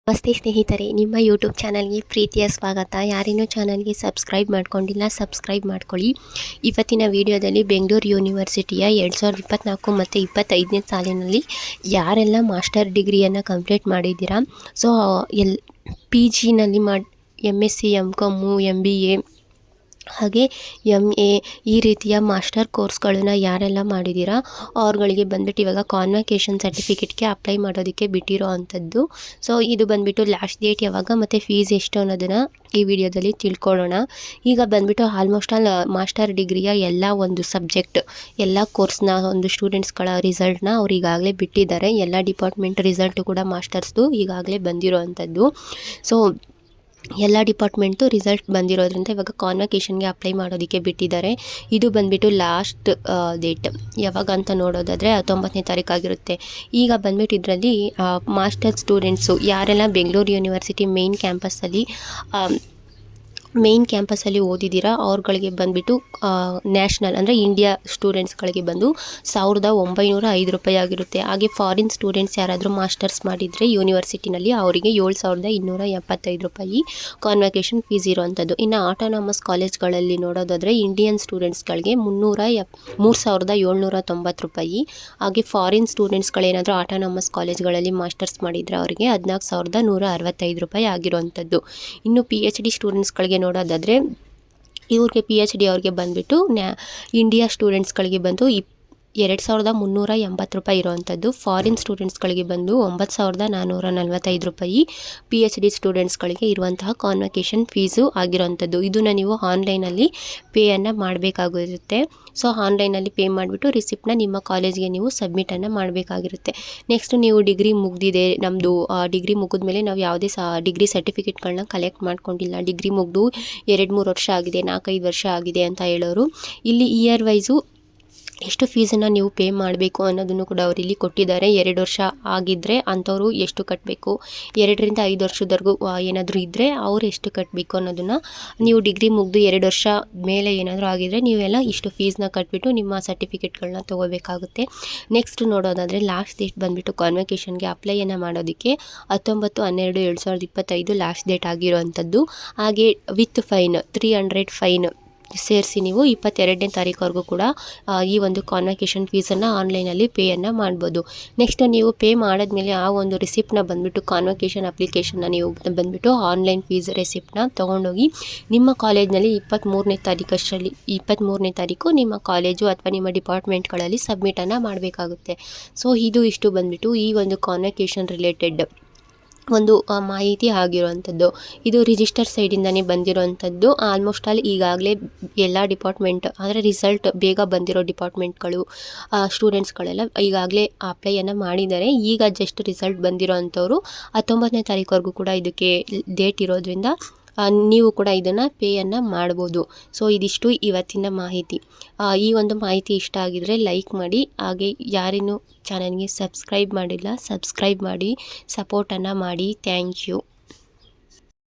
ನಮಸ್ತೆ ಸ್ನೇಹಿತರೆ, ನಿಮ್ಮ ಯೂಟ್ಯೂಬ್ ಚಾನಲ್ಗೆ ಪ್ರೀತಿಯ ಸ್ವಾಗತ. ಯಾರೇನೂ ಚಾನಲ್ಗೆ ಸಬ್ಸ್ಕ್ರೈಬ್ ಮಾಡ್ಕೊಂಡಿಲ್ಲ, ಸಬ್ಸ್ಕ್ರೈಬ್ ಮಾಡ್ಕೊಳ್ಳಿ. ಇವತ್ತಿನ ವಿಡಿಯೋದಲ್ಲಿ ಬೆಂಗಳೂರು ಯೂನಿವರ್ಸಿಟಿಯ 2024 ಮತ್ತು 25ನೇ ಸಾಲಿನಲ್ಲಿ ಯಾರೆಲ್ಲ ಮಾಸ್ಟರ್ ಡಿಗ್ರಿಯನ್ನು ಕಂಪ್ಲೀಟ್ ಮಾಡಿದ್ದೀರಾ, ಸೊ PGನಲ್ಲಿ MSc, MCom, MBA ಹಾಗೆ MA ಈ ರೀತಿಯ ಮಾಸ್ಟರ್ ಕೋರ್ಸ್ಗಳನ್ನ ಯಾರೆಲ್ಲ ಮಾಡಿದ್ದೀರಾ ಅವ್ರುಗಳಿಗೆ ಬಂದ್ಬಿಟ್ಟು ಇವಾಗ ಕಾನ್ವಕೇಷನ್ ಸರ್ಟಿಫಿಕೇಟ್ಗೆ ಅಪ್ಲೈ ಮಾಡೋದಕ್ಕೆ ಬಿಟ್ಟಿರೋ ಅಂಥದ್ದು. ಸೊ ಇದು ಬಂದ್ಬಿಟ್ಟು ಲಾಸ್ಟ್ ಡೇಟ್ ಯಾವಾಗ ಮತ್ತು ಫೀಸ್ ಎಷ್ಟು ಅನ್ನೋದನ್ನು ಈ ವಿಡಿಯೋದಲ್ಲಿ ತಿಳ್ಕೊಳ್ಳೋಣ. ಈಗ ಬಂದ್ಬಿಟ್ಟು ಆಲ್ಮೋಸ್ಟ್ ಆಲ್ ಮಾಸ್ಟರ್ ಡಿಗ್ರಿಯ ಎಲ್ಲ ಒಂದು ಸಬ್ಜೆಕ್ಟ್ ಎಲ್ಲ ಕೋರ್ಸ್ನ ಒಂದು ಸ್ಟೂಡೆಂಟ್ಸ್ಗಳ ರಿಸಲ್ಟ್ನ ಅವ್ರು ಈಗಾಗಲೇ ಬಿಟ್ಟಿದ್ದಾರೆ. ಎಲ್ಲ ಡಿಪಾರ್ಟ್ಮೆಂಟ್ ರಿಸಲ್ಟು ಕೂಡ ಮಾಸ್ಟರ್ಸ್ದು ಈಗಾಗಲೇ ಬಂದಿರೋ ಅಂಥದ್ದು. ಸೊ ಎಲ್ಲ ಡಿಪಾರ್ಟ್ಮೆಂಟು ರಿಸಲ್ಟ್ ಬಂದಿರೋದ್ರಿಂದ ಇವಾಗ ಕಾನ್ವಕೇಷನ್ಗೆ ಅಪ್ಲೈ ಮಾಡೋದಕ್ಕೆ ಬಿಟ್ಟಿದ್ದಾರೆ. ಇದು ಬಂದುಬಿಟ್ಟು ಲಾಸ್ಟ್ ಡೇಟ್ ಯಾವಾಗ ಅಂತ ನೋಡೋದಾದರೆ 19ನೇ ತಾರೀಕಾಗಿರುತ್ತೆ. ಈಗ ಬಂದ್ಬಿಟ್ಟು ಇದರಲ್ಲಿ ಮಾಸ್ಟರ್ ಸ್ಟೂಡೆಂಟ್ಸು ಯಾರೆಲ್ಲ ಬೆಂಗಳೂರು ಯೂನಿವರ್ಸಿಟಿ ಮೇಯ್ನ್ ಕ್ಯಾಂಪಸಲ್ಲಿ ಓದಿದ್ದೀರಾ ಅವ್ರುಗಳಿಗೆ ಬಂದುಬಿಟ್ಟು ನ್ಯಾಷನಲ್ ಅಂದರೆ ಇಂಡಿಯಾ ಸ್ಟೂಡೆಂಟ್ಸ್ಗಳಿಗೆ ಬಂದು 1905 ರೂಪಾಯಿ ಆಗಿರುತ್ತೆ. ಹಾಗೆ ಫಾರಿನ್ ಸ್ಟೂಡೆಂಟ್ಸ್ ಯಾರಾದರೂ ಮಾಸ್ಟರ್ಸ್ ಮಾಡಿದರೆ ಯೂನಿವರ್ಸಿಟಿನಲ್ಲಿ ಅವರಿಗೆ 7275 ರೂಪಾಯಿ ಕಾನ್ವಕೇಷನ್ ಫೀಸ್ ಇರೋವಂಥದ್ದು. ಇನ್ನು ಆಟೋನಾಮಸ್ ಕಾಲೇಜ್ಗಳಲ್ಲಿ ನೋಡೋದಾದರೆ ಇಂಡಿಯನ್ ಸ್ಟೂಡೆಂಟ್ಸ್ಗಳಿಗೆ 3790 ರೂಪಾಯಿ. ಹಾಗೆ ಫಾರಿನ್ ಸ್ಟೂಡೆಂಟ್ಸ್ಗಳೇನಾದರೂ ಆಟೋನಾಮಸ್ ಕಾಲೇಜ್ಗಳಲ್ಲಿ ಮಾಸ್ಟರ್ಸ್ ಮಾಡಿದರೆ ಅವರಿಗೆ 14165 ರೂಪಾಯಿ ಆಗಿರೋವಂಥದ್ದು. ಇನ್ನು PhD ಸ್ಟೂಡೆಂಟ್ಸ್ಗಳಿಗೆ ನೋಡೋದಾದರೆ ಇವ್ರಿಗೆ PhD ಅವ್ರಿಗೆ ಬಂದುಬಿಟ್ಟು ಇಂಡಿಯಾ ಸ್ಟೂಡೆಂಟ್ಸ್ಗಳಿಗೆ ಬಂದು 2380 ರೂಪಾಯಿ ಇರೋವಂಥದ್ದು. ಫಾರಿನ್ ಸ್ಟೂಡೆಂಟ್ಸ್ಗಳಿಗೆ ಬಂದು 9445 ರೂಪಾಯಿ PhD ಸ್ಟೂಡೆಂಟ್ಸ್ಗಳಿಗೆ ಇರುವಂತಹ ಕಾನ್ವಕೇಷನ್ ಫೀಸು ಆಗಿರೋವಂಥದ್ದು. ಇದನ್ನು ನೀವು ಆನ್ಲೈನಲ್ಲಿ ಪೇಯನ್ನು ಮಾಡಬೇಕಾಗಿರುತ್ತೆ. ಸೊ ಆನ್ಲೈನಲ್ಲಿ ಪೇ ಮಾಡಿಬಿಟ್ಟು ರಿಸಿಪ್ಟನ್ನ ನಿಮ್ಮ ಕಾಲೇಜ್ಗೆ ನೀವು ಸಬ್ಮಿಟನ್ನು ಮಾಡಬೇಕಾಗಿರುತ್ತೆ. ನೆಕ್ಸ್ಟು ನೀವು ಡಿಗ್ರಿ ಮುಗಿದಿದೆ, ನಮ್ಮದು ಡಿಗ್ರಿ ಮುಗಿದ್ಮೇಲೆ ನಾವು ಯಾವುದೇ ಡಿಗ್ರಿ ಸರ್ಟಿಫಿಕೇಟ್ಗಳನ್ನ ಕಲೆಕ್ಟ್ ಮಾಡ್ಕೊಂಡಿಲ್ಲ, ಡಿಗ್ರಿ ಮುಗಿದು 2-3 ವರ್ಷ ಆಗಿದೆ, 4-5 ವರ್ಷ ಆಗಿದೆ ಅಂತ ಹೇಳೋರು ಇಲ್ಲಿ ಇಯರ್ ವೈಸು ಎಷ್ಟು ಫೀಸನ್ನು ನೀವು ಪೇ ಮಾಡಬೇಕು ಅನ್ನೋದನ್ನು ಕೂಡ ಅವರು ಇಲ್ಲಿ ಕೊಟ್ಟಿದ್ದಾರೆ. 2 ವರ್ಷ ಆಗಿದ್ದರೆ ಅಂಥವ್ರು ಎಷ್ಟು ಕಟ್ಟಬೇಕು, 2ರಿಂದ 5 ವರ್ಷದವರೆಗೂ ಏನಾದರೂ ಇದ್ದರೆ ಅವ್ರು ಎಷ್ಟು ಕಟ್ಟಬೇಕು ಅನ್ನೋದನ್ನು, ನೀವು ಡಿಗ್ರಿ ಮುಗಿದು 2 ವರ್ಷ ಮೇಲೆ ಏನಾದರೂ ಆಗಿದ್ದರೆ ನೀವೆಲ್ಲ ಇಷ್ಟು ಫೀಸ್ನ ಕಟ್ಬಿಟ್ಟು ನಿಮ್ಮ ಸರ್ಟಿಫಿಕೇಟ್ಗಳನ್ನ ತೊಗೋಬೇಕಾಗುತ್ತೆ. ನೆಕ್ಸ್ಟ್ ನೋಡೋದಾದರೆ ಲಾಸ್ಟ್ ಡೇಟ್ ಬಂದುಬಿಟ್ಟು ಕಾನ್ವಕೇಷನ್ಗೆ ಅಪ್ಲೈಯನ್ನು ಮಾಡೋದಕ್ಕೆ 19/12/2025 ಲಾಸ್ಟ್ ಡೇಟ್ ಆಗಿರೋವಂಥದ್ದು. ಹಾಗೆ ವಿತ್ ಫೈನ್ 300 ಫೈನ್ ಸೇರಿಸಿ ನೀವು 22ನೇ ತಾರೀಕುವರೆಗೂ ಕೂಡ ಈ ಒಂದು ಕಾನ್ವಕೇಷನ್ ಫೀಸನ್ನು ಆನ್ಲೈನಲ್ಲಿ ಪೇಯನ್ನು ಮಾಡ್ಬೋದು. ನೆಕ್ಸ್ಟ್ ನೀವು ಪೇ ಮಾಡಿದ್ಮೇಲೆ ಆ ಒಂದು ರಿಸಿಪ್ಟನ್ನ ಬಂದುಬಿಟ್ಟು ಕಾನ್ವಕೇಷನ್ ಅಪ್ಲಿಕೇಶನ್ನ ನೀವು ಬಂದುಬಿಟ್ಟು ಆನ್ಲೈನ್ ಫೀಸ್ ರೆಸಿಪ್ಟನ್ನ ತೊಗೊಂಡೋಗಿ ನಿಮ್ಮ ಕಾಲೇಜ್ನಲ್ಲಿ 23ನೇ ತಾರೀಕು ನಿಮ್ಮ ಕಾಲೇಜು ಅಥವಾ ನಿಮ್ಮ ಡಿಪಾರ್ಟ್ಮೆಂಟ್ಗಳಲ್ಲಿ ಸಬ್ಮಿಟನ್ನು ಮಾಡಬೇಕಾಗುತ್ತೆ. ಸೊ ಇಷ್ಟು ಬಂದುಬಿಟ್ಟು ಈ ಒಂದು ಕಾನ್ವಕೇಷನ್ ರಿಲೇಟೆಡ್ ಒಂದು ಮಾಹಿತಿ ಆಗಿರುವಂಥದ್ದು. ಇದು ರಿಜಿಸ್ಟರ್ ಸೈಡಿಂದನೇ ಬಂದಿರೋವಂಥದ್ದು. ಆಲ್ಮೋಸ್ಟ್ ಆಲ್ ಈಗಾಗಲೇ ಎಲ್ಲ ಡಿಪಾರ್ಟ್ಮೆಂಟ್ ಅಂದರೆ ರಿಸಲ್ಟ್ ಬೇಗ ಬಂದಿರೋ ಡಿಪಾರ್ಟ್ಮೆಂಟ್ಗಳು ಸ್ಟೂಡೆಂಟ್ಸ್ಗಳೆಲ್ಲ ಈಗಾಗಲೇ ಅಪ್ಲೈಯನ್ನು ಮಾಡಿದ್ದಾರೆ. ಈಗ ಜಸ್ಟ್ ರಿಸಲ್ಟ್ ಬಂದಿರೋ ಅಂಥವ್ರು 19ನೇ ತಾರೀಕುವರೆಗೂ ಕೂಡ ಇದಕ್ಕೆ ಡೇಟ್ ಇರೋದ್ರಿಂದ ನೀವು ಕೂಡ ಇದನ್ನು ಪೇಯನ್ನು ಮಾಡ್ಬೋದು. ಸೊ ಇದಿಷ್ಟು ಇವತ್ತಿನ ಮಾಹಿತಿ. ಈ ಒಂದು ಮಾಹಿತಿ ಇಷ್ಟ ಆಗಿದರೆ ಲೈಕ್ ಮಾಡಿ. ಹಾಗೆ ಯಾರೇನೂ ಚಾನಲ್ಗೆ ಸಬ್ಸ್ಕ್ರೈಬ್ ಮಾಡಿಲ್ಲ, ಸಬ್ಸ್ಕ್ರೈಬ್ ಮಾಡಿ, ಸಪೋರ್ಟನ್ನು ಮಾಡಿ. Thank you.